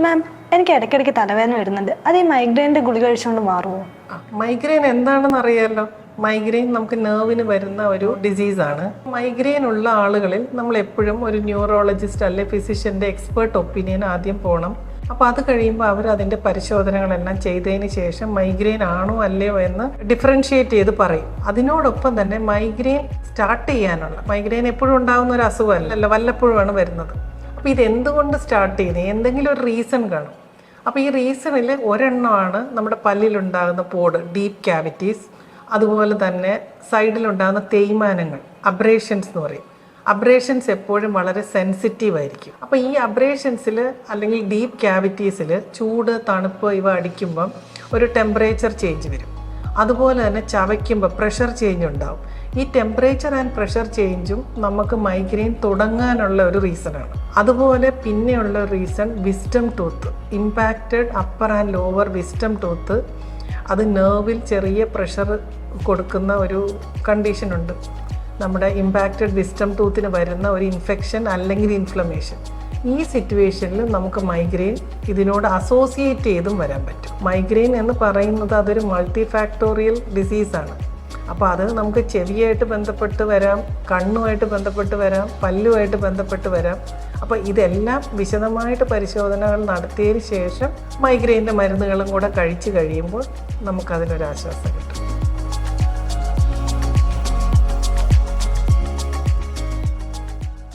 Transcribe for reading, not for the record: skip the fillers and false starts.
മാം, എനിക്ക് ഇടയ്ക്കിടയ്ക്ക് തലവേദന വരുന്നുണ്ട്. അത് ഈ മൈഗ്രെയിൻ്റെ ഗുളിക കഴിച്ചുകൊണ്ട് മാറുമോ? മൈഗ്രെയിൻ എന്താണെന്ന് അറിയാലോ. മൈഗ്രെയിൻ നമുക്ക് നെർവിന് വരുന്ന ഒരു ഡിസീസാണ്. മൈഗ്രെയിൻ ഉള്ള ആളുകളിൽ നമ്മൾ എപ്പോഴും ഒരു ന്യൂറോളജിസ്റ്റ് അല്ലെ ഫിസിഷ്യൻ്റെ എക്സ്പേർട്ട് ഒപ്പീനിയൻ ആദ്യം പോകണം. അപ്പോൾ അത് കഴിയുമ്പോൾ അവർ അതിൻ്റെ പരിശോധനകളെല്ലാം ചെയ്തതിന് ശേഷം മൈഗ്രെയിൻ ആണോ അല്ലയോ എന്ന് ഡിഫറൻഷിയേറ്റ് ചെയ്ത് പറയും. അതിനോടൊപ്പം തന്നെ മൈഗ്രെയിൻ സ്റ്റാർട്ട് ചെയ്യാനുള്ള, മൈഗ്രെയിൻ എപ്പോഴും ഉണ്ടാകുന്ന ഒരു അസുഖമല്ലല്ലോ, വല്ലപ്പോഴുമാണ് വരുന്നത്. അപ്പോൾ ഇതെന്തുകൊണ്ട് സ്റ്റാർട്ട് ചെയ്യുന്നത്, എന്തെങ്കിലും ഒരു റീസൺ കാണും. അപ്പോൾ ഈ റീസണിൽ ഒരെണ്ണമാണ് നമ്മുടെ പല്ലിലുണ്ടാകുന്ന പോഡ്, ഡീപ്പ് ക്യാവിറ്റീസ്, അതുപോലെ തന്നെ സൈഡിലുണ്ടാകുന്ന തേയ്മാനങ്ങൾ, അബ്രേഷൻസ് എന്ന് പറയും. അബ്രേഷൻസ് എപ്പോഴും വളരെ സെൻസിറ്റീവ് ആയിരിക്കും. അപ്പോൾ ഈ അബ്രേഷൻസിൽ അല്ലെങ്കിൽ ഡീപ്പ് ക്യാവിറ്റീസിൽ ചൂട് തണുപ്പ് ഇവ അടിക്കുമ്പം ഒരു ടെമ്പറേച്ചർ ചേഞ്ച് വരും. അതുപോലെ തന്നെ ചവയ്ക്കുമ്പോൾ പ്രഷർ ചേഞ്ച് ഉണ്ടാവും. ഈ ടെമ്പറേച്ചർ ആൻഡ് പ്രഷർ ചേഞ്ചും നമുക്ക് മൈഗ്രെയിൻ തുടങ്ങാനുള്ള ഒരു റീസണാണ്. അതുപോലെ പിന്നെയുള്ള reason wisdom tooth, impacted upper and lower wisdom tooth. അത് നെർവിൽ ചെറിയ പ്രഷർ കൊടുക്കുന്ന ഒരു കണ്ടീഷനുണ്ട്. നമ്മുടെ ഇമ്പാക്റ്റഡ് വിസ്ഡം ടൂത്തിന് വരുന്ന ഒരു ഇൻഫെക്ഷൻ അല്ലെങ്കിൽ ഇൻഫ്ലമേഷൻ. ഈ സിറ്റുവേഷനിൽ നമുക്ക് മൈഗ്രെയിൻ ഇതിനോട് അസോസിയേറ്റ് ചെയ്തും വരാൻ പറ്റും. മൈഗ്രെയിൻ എന്ന് പറയുന്നത് അതൊരു മൾട്ടി ഫാക്ടോറിയൽ ഡിസീസാണ്. അപ്പോൾ അത് നമുക്ക് ചെവിയായിട്ട് ബന്ധപ്പെട്ട് വരാം, കണ്ണുമായിട്ട് ബന്ധപ്പെട്ട് വരാം, പല്ലുമായിട്ട് ബന്ധപ്പെട്ട് വരാം. അപ്പോൾ ഇതെല്ലാം വിശദമായിട്ട് പരിശോധനകൾ നടത്തിയതിന് ശേഷം മൈഗ്രെയിൻ്റെ മരുന്നുകളും കൂടെ കഴിച്ചു കഴിയുമ്പോൾ നമുക്കതിനൊരാശ്വാസം കിട്ടും.